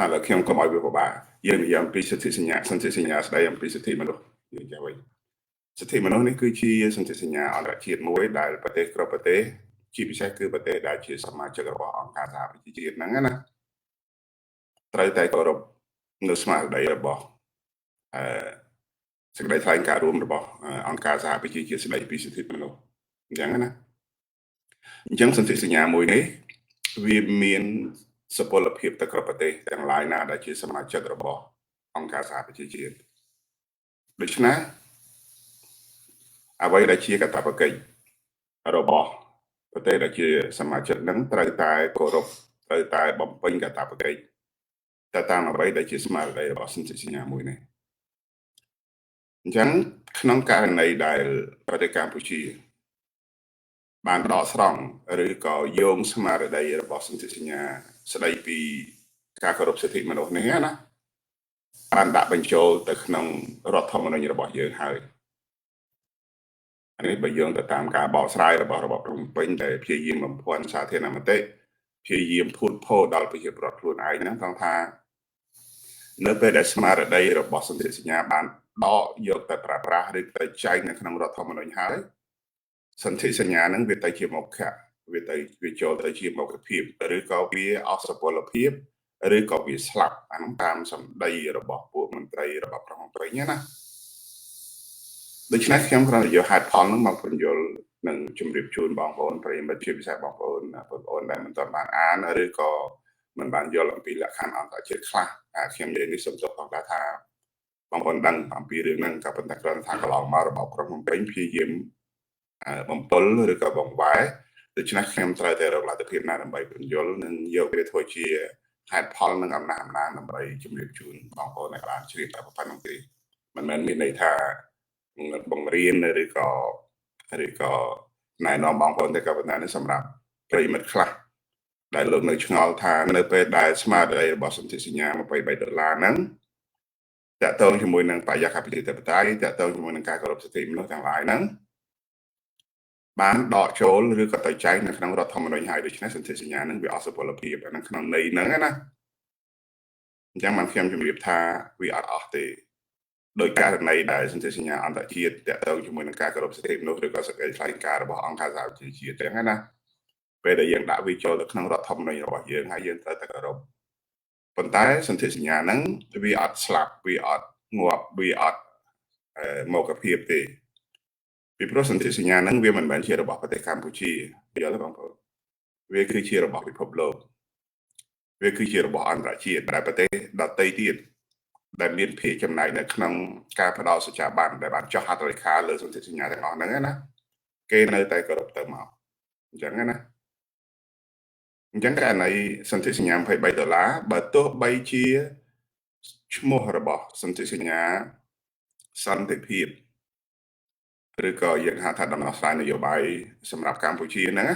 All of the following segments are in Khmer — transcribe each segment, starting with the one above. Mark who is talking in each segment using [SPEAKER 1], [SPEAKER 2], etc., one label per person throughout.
[SPEAKER 1] ឥឡូវខ្ញុំកុំឲ្យវាពិបាកយើងនិយាយអំពីសន្ធិសញ្ញាស្ដីអំពីសិទ្ធិមនុស្សយើងចាំវិញសិទ្ធិមនុស្សនេះគឺជាសន្ធិសញ្ញាអន្តរជាតិមួយដែលប្រទេសគ្រប់ប្រទេសជាពិសេសគឺប្រទេសដែលជាសមាជិករបស់អង្គការសហប្រជាជាតិហ្នឹងណាត្រូវតែគោរពនៅស្មារតីរបស់សេចក្តីថ្លែងការណ៍រួមរបស់អង្គការសហប្រជាជាតិស្តីពីសិទ្ធិមនុស្សអញ្ចឹងណាអញ្ចឹងសន្ធិសញ្ញាមួយនេះវាមានសុពលភាពទៅគ្រប់ប្រទេសទាំងឡាយណាដែលជាសមាជិករបស់អង្គការសហប្រជាជាតិដូច្នេះអ្វីដែលជាកាតព្វកិច្ចរបស់ប្រទេសដែលជាសមាជិកនឹងត្រូវតែគោរពត្រូវតែបំពេញកាតព្វកិច្ចទៅតាមអ្វីដែលជាស្មារតីរបស់សន្ធិសញ្ញាមួយនេះអញ្ចឹងក្នុងករណីដែលប្រទេសកម្ពុជាបានដកស្រង់ឬក៏យោងស្មារតីរបស់សន្ធិសញ្ញាស្ដីពីការគោរពសិទ្ធិមនុស្សនេះណាបានដាក់បញ្ចូលទៅក្នុងរដ្ឋធម្មនុញ្ញរបស់យើងហើយអានេះបើយើងទៅតាមការបកស្រាយរបស់របបភ្នំពេញដែលព្យាយាមបំភាន់សាធារណមតិព្យាយាមភូតភរដល់ប្រជាពលរដ្ឋខ្លួនឯងហ្នឹងត្រង់ថានៅពេលដែលស្មារតីរបស់សន្ធិសញ្ញាបានដកយកទៅប្រើប្រាស់ឬទៅចែកនៅក្នុងរដ្ឋធម្មនុញ្ញហើយសន្ធិសញ្ញាហ្នឹងវាទៅជាមុខៈវាចូលទៅជាមុខភាពឬក៏វាអស់សុពលភាពឬក៏វាស្លាប់អាហ្នឹងតាមសម្ដីរបស់ពួកមន្ត្រីរបស់ប្រងពេញណាដូច្នេះខ្ញុំគ្រាន់តែយកហេតុផលហ្នឹងមកពន្យល់និងជម្រាបជូនបងប្អូនប្រិយមិត្តជាពិសេសបងប្អូនដែលមិនទាន់បានអានឬក៏មិនបានយល់អំពីលក្ខខណ្ឌអន្តរជាតិខ្លះខ្ញុំនិយាយនេះសូមទោសផងដែរថាបងប្អូនដឹងអំពីរឿងហ្នឹងក៏ប៉ុន្តែគ្រាន់តែថាកន្លងមករបបក្រុងភ្នំពេញព្យាយាមបំពល់ឬក៏បង្វែរដូច្នេះខ្ញុំត្រូវតែរកលទ្ធភាពណាដើម្បីពន្យល់និងយកវាធ្វើជាហេតុផលនិងអំណះអំណាងដើម្បីជម្រាបជូនបងប្អូនដែលបានជ្រាបតែប៉ុណ្្នឹងទេមិនមែនមានន័យថាបង្រៀនឬក៏ណែនាំបងប្អូនតែក៏ប៉ុន្តែនេះសម្រាប់ប្រិយមិត្តខ្លះដែលលោកនៅឆ្ងល់ថានៅពេលដែលស្មារតីរបស់សន្ធិសញ្ញា$23ហ្នឹងតកតងជាមួយនឹងបរិយាកាសប្រជាធិបតេយ្យតកតងជាមួយនឹងការគោរពសិទ្ធិមនុស្សទាំងឡាយហ្នឹងបានដកចូលឬក៏ទៅចែកនៅក្នុងរដ្ឋធម្មនុញ្ញហើយដូច្នេះសន្ធិសញ្ញាហ្នឹងវាអស់សុពលភាពនៅក្នុងន័យហ្នឹងណាអញ្ចឹងបានខ្ញុំជម្រាបថាវាអត់អស់ទេដោយករណីដែលសន្ធិសញ្ញាអន្តរជាតិតកតងជាមួយនឹងការគោរពសិទ្ធិមនុស្សឬក៏សេចក្តីថ្លែងការណ៍របស់អង្គការសហប្រជាជាតិទាំងហ្នឹងណាពេលដែលយើងដាក់វាចូលទៅក្នុងរដ្ឋធម្មនុញ្ញរបស់យើងហើយយើងត្រូវតែគោរពប៉ុន្តែសន្ធិសញ្ញាហ្នឹងវាអត់ស្លាប់វាអត់ងាប់វាអត់មកភាពទេពីព្រោះសន្ធិសញ្ញាហ្នឹងវាមិនមែនជារបស់ប្រទេសកម្ពុជាយល់ទេបងប្អូនវាគឺជារបស់ពិភពលោកវាគឺជារបស់អន្តរជាតិដែលប្រទេសដទៃទៀតដែលមានភាគចំណែកនៅក្នុងការផ្ដល់សច្ចាប័នដែលបានចុះហត្ថលេខាលើសន្ធិសញ្ញាទាំងអស់ហ្នឹងណាគេនៅតែគោរពទៅមកអញ្ចឹងណាអញ្ចឹងករណីសន្ធិសញ្ញា$23បើទោះបីជាឈ្មោះរបស់សន្ធិសញ្ញាសន្តិភាពឬក៏យើងហៅថាដំណោះស្រាយនយោបាយសម្រាប់កម្ពុជាហ្នឹង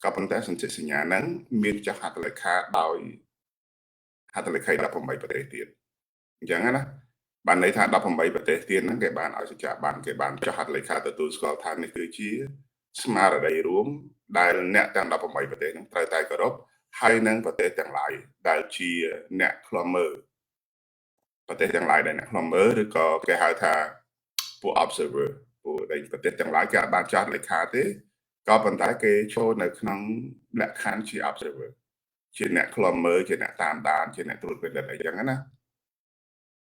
[SPEAKER 1] ក៏ប៉ុន្តែសន្ធិសញ្ញាហ្នឹងមានចុះហត្ថលេខាដោយហត្ថលេខី18ប្រទេសទៀតអញ្ចឹងណាបានន័យថា18ប្រទេសទៀតហ្នឹងគេបានឲ្យសច្ចាប័នគេបានចុះហត្ថលេខាទទួលស្គាល់ថានេះគឺជាស្មារតីរួមដែលអ្នកទាំង18ប្រទេសហ្នឹងត្រូវតែគោរពហើយនឹងប្រទេសទាំងឡាយដែលជាអ្នកឃ្លាំមើលប្រទេសទាំងឡាយដែលអ្នកឃ្លាំមើលឬក៏គេហៅថាពួក observer ពួកដែលប្រទេសទាំងឡាយគេអាចបានចុះលេខាទេក៏ប៉ុន្តែគេចូលនៅក្នុងលក្ខខណ្ឌជា observer ជាអ្នកឃ្លាំមើលជាអ្នកតាមដានជាអ្នកត្រួតពិនិត្យអីចឹងណា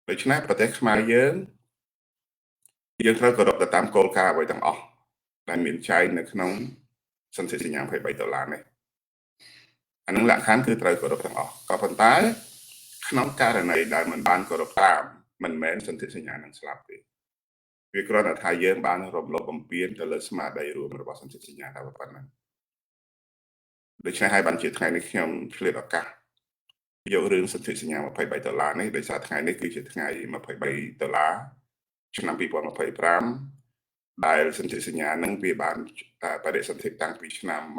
[SPEAKER 1] ដូច្នេះប្រទេសខ្មែរយើងត្រូវគោរពទៅតាមគោលការណ៍អ្វីទាំងអស់ដែលមានចែងនៅក្នុងសន្ធិសញ្ញា$23នេះអានឹងលក្ខខណ្ឌគឺត្រូវគោរពទាំងអស់ក៏ប៉ុន្តែក្នុងករណីដែលមិនបានគោរពតាមមិនមែនសន្ធិសញ្ញានឹងស្លាប់ទេវាគ្រាន់តែថាយើងបានរំលោភបំពានទៅលើស្មារតីរួមរបស់សន្ធិសញ្ញាតែប៉ុណ្ណឹងដូច្នេះហើយបានជាថ្ងៃនេះខ្ញុំឆ្លៀតឱកាសយករឿងសន្ធិសញ្ញា$23នេះដោយសារថ្ងៃនេះគឺជាថ្ងៃ$23ឆ្នាំ2025ដែលសន្ធិសញ្ញានឹងវាបានបដិសន្ធិតាំងពីឆ្នាំ1991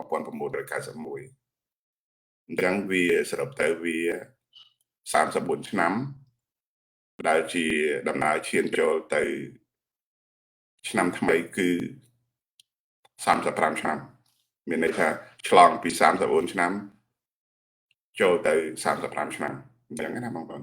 [SPEAKER 1] អញ្ចឹងវាសរុបទៅវា34ឆ្នាំដែលជាដំណើរឈានចូលទៅឆ្នាំថ្មីគឺ35ឆ្នាំមានន័យថាឆ្លងពី34ឆ្នាំចូលទៅ35ឆ្នាំ អញ្ចឹងណាបងប្អូន